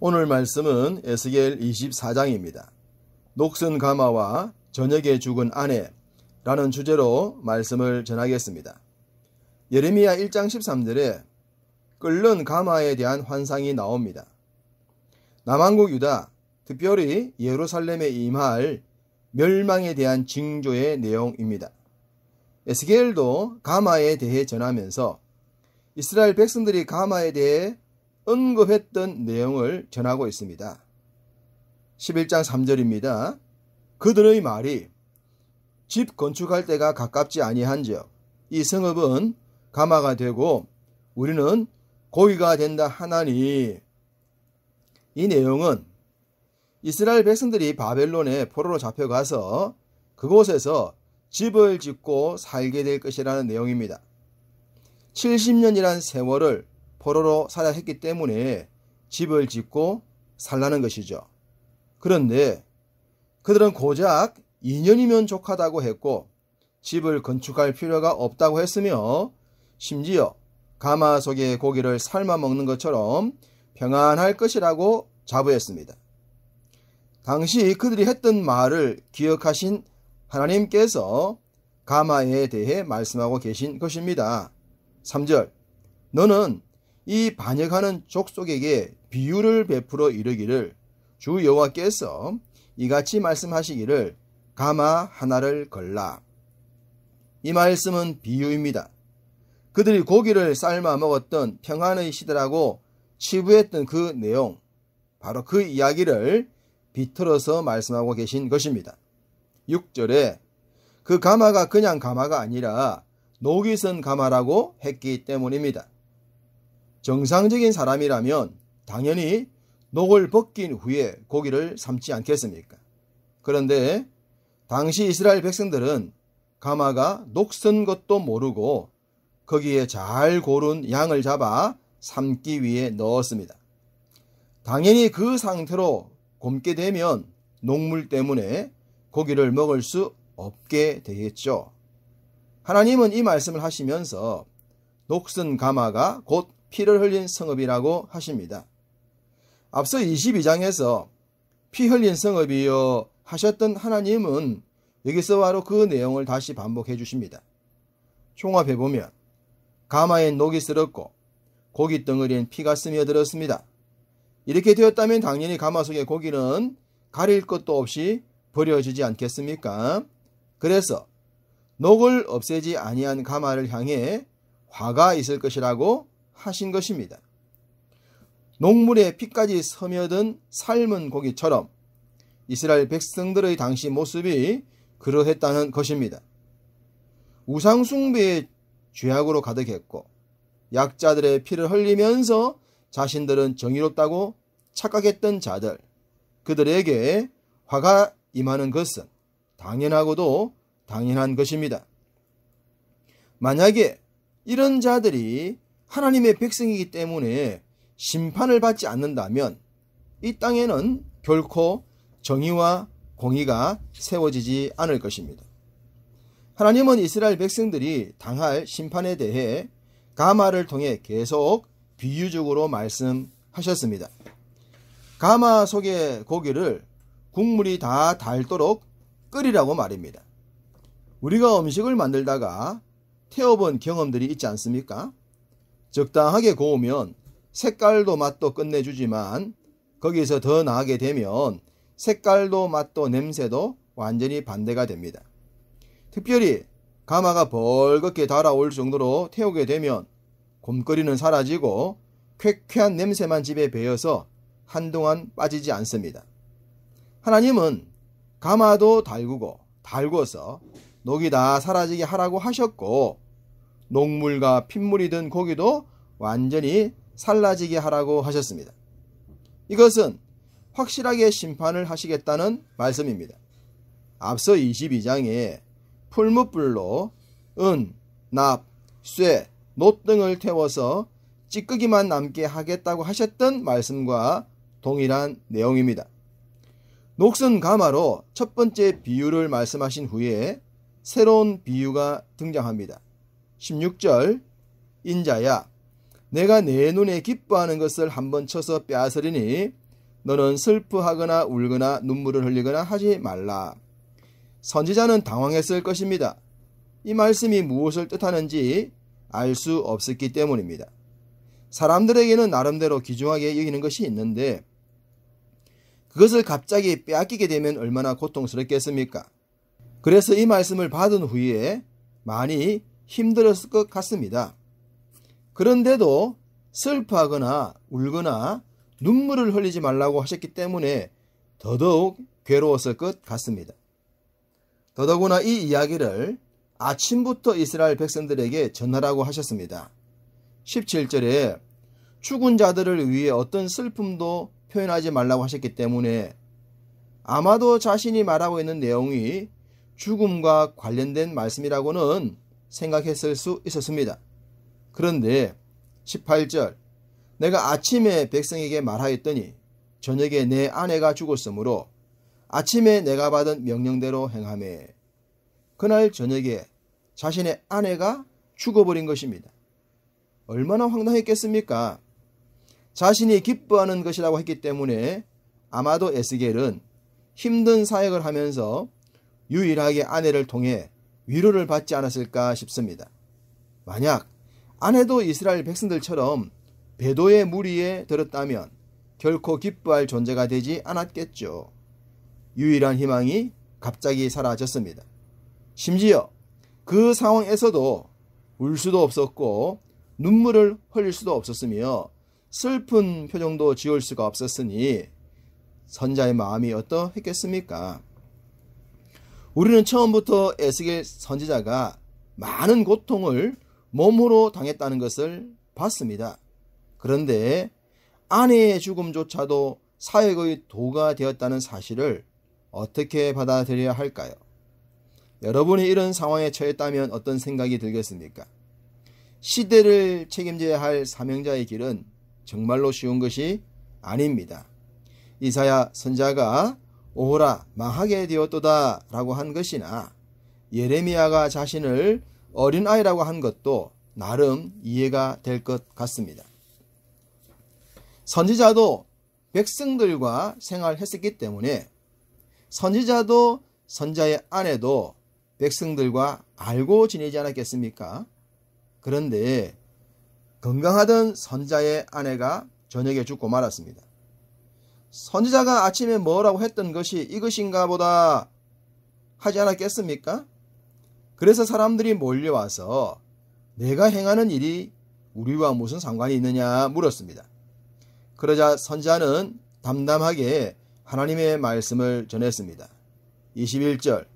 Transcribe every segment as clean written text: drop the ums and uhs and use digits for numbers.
오늘 말씀은 에스겔 24장입니다. 녹슨 가마와 저녁에 죽은 아내라는 주제로 말씀을 전하겠습니다. 예레미야 1장 13절에 끓는 가마에 대한 환상이 나옵니다. 남왕국 유다, 특별히 예루살렘에 임할 멸망에 대한 징조의 내용입니다. 에스겔도 가마에 대해 전하면서 이스라엘 백성들이 가마에 대해 언급했던 내용을 전하고 있습니다. 11장 3절입니다. 그들의 말이 집 건축할 때가 가깝지 아니한즉 이 성읍은 가마가 되고 우리는 고기가 된다 하나니. 이 내용은 이스라엘 백성들이 바벨론에 포로로 잡혀가서 그곳에서 집을 짓고 살게 될 것이라는 내용입니다. 70년이란 세월을 포로로 살아야 했기 때문에 집을 짓고 살라는 것이죠. 그런데 그들은 고작 2년이면 족하다고 했고 집을 건축할 필요가 없다고 했으며 심지어 가마솥의 고기를 삶아 먹는 것처럼 평안할 것이라고 자부했습니다. 당시 그들이 했던 말을 기억하신 하나님께서 가마에 대해 말씀하고 계신 것입니다. 3절 너는 이 반역하는 족속에게 비유를 베풀어 이르기를 주 여호와께서 이같이 말씀하시기를 가마 하나를 걸라. 이 말씀은 비유입니다. 그들이 고기를 삶아 먹었던 평안의 시대라고 치부했던 그 내용, 바로 그 이야기를 비틀어서 말씀하고 계신 것입니다. 6절에 그 가마가 그냥 가마가 아니라 녹이 쓴 가마라고 했기 때문입니다. 정상적인 사람이라면 당연히 녹을 벗긴 후에 고기를 삶지 않겠습니까? 그런데 당시 이스라엘 백성들은 가마가 녹슨 것도 모르고 거기에 잘 고른 양을 잡아 삶기 위해 넣었습니다. 당연히 그 상태로 굽게 되면 녹물 때문에 고기를 먹을 수 없게 되겠죠. 하나님은 이 말씀을 하시면서 녹슨 가마가 곧 피를 흘린 성읍이라고 하십니다. 앞서 22장에서 피 흘린 성읍이여 하셨던 하나님은 여기서 바로 그 내용을 다시 반복해 주십니다. 종합해보면 가마엔 녹이 쓸었고 고기 덩어리엔 피가 스며들었습니다. 이렇게 되었다면 당연히 가마 속의 고기는 가릴 것도 없이 버려지지 않겠습니까? 그래서 녹을 없애지 아니한 가마를 향해 화가 있을 것이라고 하신 것입니다. 녹물에 피까지 스며든 삶은 고기처럼 이스라엘 백성들의 당시 모습이 그러했다는 것입니다. 우상숭배의 죄악으로 가득했고 약자들의 피를 흘리면서 자신들은 정의롭다고 착각했던 자들, 그들에게 화가 임하는 것은 당연하고도 당연한 것입니다. 만약에 이런 자들이 하나님의 백성이기 때문에 심판을 받지 않는다면 이 땅에는 결코 정의와 공의가 세워지지 않을 것입니다. 하나님은 이스라엘 백성들이 당할 심판에 대해 가마를 통해 계속 비유적으로 말씀하셨습니다. 가마 속의 고기를 국물이 다 닳도록 끓이라고 말입니다. 우리가 음식을 만들다가 태워본 경험들이 있지 않습니까? 적당하게 구우면 색깔도 맛도 끝내주지만 거기서 더 나아가게 되면 색깔도 맛도 냄새도 완전히 반대가 됩니다. 특별히 가마가 벌겋게 달아올 정도로 태우게 되면 곰거리는 사라지고 쾌쾌한 냄새만 집에 배어서 한동안 빠지지 않습니다. 하나님은 가마도 달구어서 녹이 다 사라지게 하라고 하셨고 녹물과 핏물이 든 고기도 완전히 살라지게 하라고 하셨습니다. 이것은 확실하게 심판을 하시겠다는 말씀입니다. 앞서 22장에 풀무불로 은, 납, 쇠, 놋 등을 태워서 찌꺼기만 남게 하겠다고 하셨던 말씀과 동일한 내용입니다. 녹슨 가마로 첫 번째 비유를 말씀하신 후에 새로운 비유가 등장합니다. 16절 인자야 내가 내 눈에 기뻐하는 것을 한번 쳐서 빼앗으리니 너는 슬퍼하거나 울거나 눈물을 흘리거나 하지 말라. 선지자는 당황했을 것입니다. 이 말씀이 무엇을 뜻하는지 알 수 없었기 때문입니다. 사람들에게는 나름대로 귀중하게 여기는 것이 있는데 그것을 갑자기 빼앗기게 되면 얼마나 고통스럽겠습니까? 그래서 이 말씀을 받은 후에 많이 힘들었을 것 같습니다. 그런데도 슬퍼하거나 울거나 눈물을 흘리지 말라고 하셨기 때문에 더더욱 괴로웠을 것 같습니다. 더더구나 이 이야기를 아침부터 이스라엘 백성들에게 전하라고 하셨습니다. 17절에 죽은 자들을 위해 어떤 슬픔도 표현하지 말라고 하셨기 때문에 아마도 자신이 말하고 있는 내용이 죽음과 관련된 말씀이라고는 생각했을 수 있었습니다. 그런데 18절 내가 아침에 백성에게 말하였더니 저녁에 내 아내가 죽었으므로 아침에 내가 받은 명령대로 행하매 그날 저녁에 자신의 아내가 죽어버린 것입니다. 얼마나 황당했겠습니까? 자신이 기뻐하는 것이라고 했기 때문에 아마도 에스겔은 힘든 사역을 하면서 유일하게 아내를 통해 위로를 받지 않았을까 싶습니다. 만약 아내도 이스라엘 백성들처럼 배도의 무리에 들었다면 결코 기뻐할 존재가 되지 않았겠죠. 유일한 희망이 갑자기 사라졌습니다. 심지어 그 상황에서도 울 수도 없었고 눈물을 흘릴 수도 없었으며 슬픈 표정도 지을 수가 없었으니 선자의 마음이 어떠했겠습니까? 우리는 처음부터 에스겔 선지자가 많은 고통을 몸으로 당했다는 것을 봤습니다. 그런데 아내의 죽음조차도 사역의 도가 되었다는 사실을 어떻게 받아들여야 할까요? 여러분이 이런 상황에 처했다면 어떤 생각이 들겠습니까? 시대를 책임져야 할 사명자의 길은 정말로 쉬운 것이 아닙니다. 이사야 선지자가 오호라 망하게 되었도다 라고 한 것이나 예레미야가 자신을 어린아이라고 한 것도 나름 이해가 될 것 같습니다. 선지자도 백성들과 생활했었기 때문에 선지자도 선지자의 아내도 백성들과 알고 지내지 않았겠습니까? 그런데 건강하던 선지자의 아내가 저녁에 죽고 말았습니다. 선지자가 아침에 뭐라고 했던 것이 이것인가 보다 하지 않았겠습니까? 그래서 사람들이 몰려와서 내가 행하는 일이 우리와 무슨 상관이 있느냐 물었습니다. 그러자 선지자는 담담하게 하나님의 말씀을 전했습니다. 21절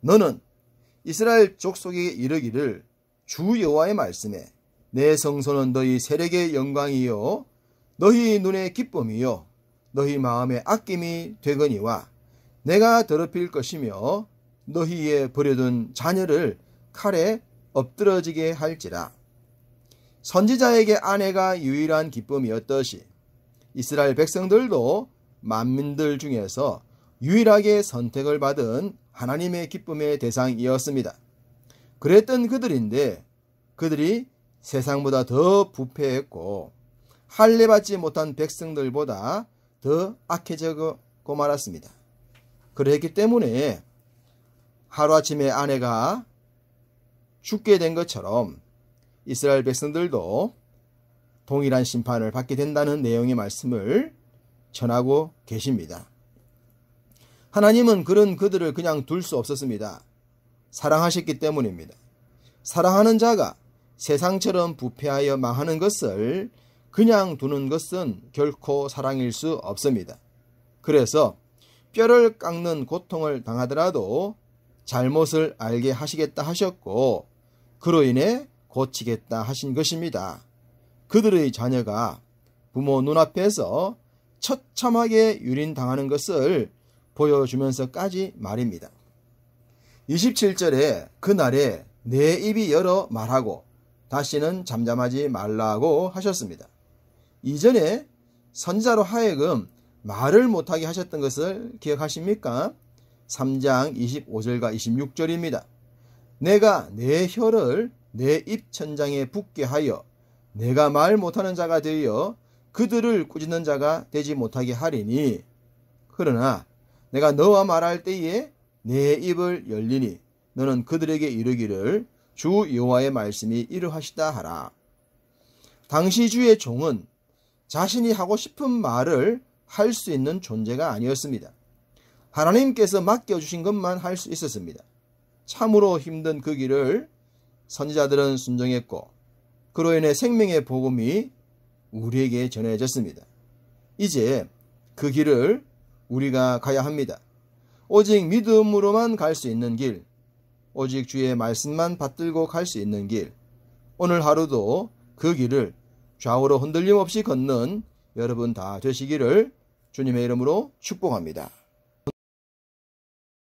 너는 이스라엘 족속에게 이르기를 주 여호와의 말씀에 내 성소는 너희 세력의 영광이요 너희 눈의 기쁨이요 너희 마음의 아낌이 되거니와 내가 더럽힐 것이며 너희의 버려둔 자녀를 칼에 엎드러지게 할지라. 선지자에게 아내가 유일한 기쁨이었듯이 이스라엘 백성들도 만민들 중에서 유일하게 선택을 받은 하나님의 기쁨의 대상이었습니다. 그랬던 그들인데 그들이 세상보다 더 부패했고 할례받지 못한 백성들보다 더 악해지고 말았습니다. 그랬기 때문에 하루아침에 아내가 죽게 된 것처럼 이스라엘 백성들도 동일한 심판을 받게 된다는 내용의 말씀을 전하고 계십니다. 하나님은 그런 그들을 그냥 둘 수 없었습니다. 사랑하셨기 때문입니다. 사랑하는 자가 세상처럼 부패하여 망하는 것을 그냥 두는 것은 결코 사랑일 수 없습니다. 그래서 뼈를 깎는 고통을 당하더라도 잘못을 알게 하시겠다 하셨고 그로 인해 고치겠다 하신 것입니다. 그들의 자녀가 부모 눈앞에서 처참하게 유린당하는 것을 보여주면서까지 말입니다. 27절에 그날에 내 입이 열어 말하고 다시는 잠잠하지 말라고 하셨습니다. 이전에 선지자로 하여금 말을 못하게 하셨던 것을 기억하십니까? 3장 25절과 26절입니다. 내가 내 혀를 내 입천장에 붙게 하여 내가 말 못하는 자가 되어 그들을 꾸짖는 자가 되지 못하게 하리니 그러나 내가 너와 말할 때에 내 입을 열리니 너는 그들에게 이르기를 주 여호와의 말씀이 이러하시다 하라. 당시 주의 종은 자신이 하고 싶은 말을 할 수 있는 존재가 아니었습니다. 하나님께서 맡겨주신 것만 할 수 있었습니다. 참으로 힘든 그 길을 선지자들은 순종했고 그로 인해 생명의 복음이 우리에게 전해졌습니다. 이제 그 길을 우리가 가야 합니다. 오직 믿음으로만 갈 수 있는 길, 오직 주의 말씀만 받들고 갈 수 있는 길, 오늘 하루도 그 길을 좌우로 흔들림 없이 걷는 여러분 다 되시기를 주님의 이름으로 축복합니다.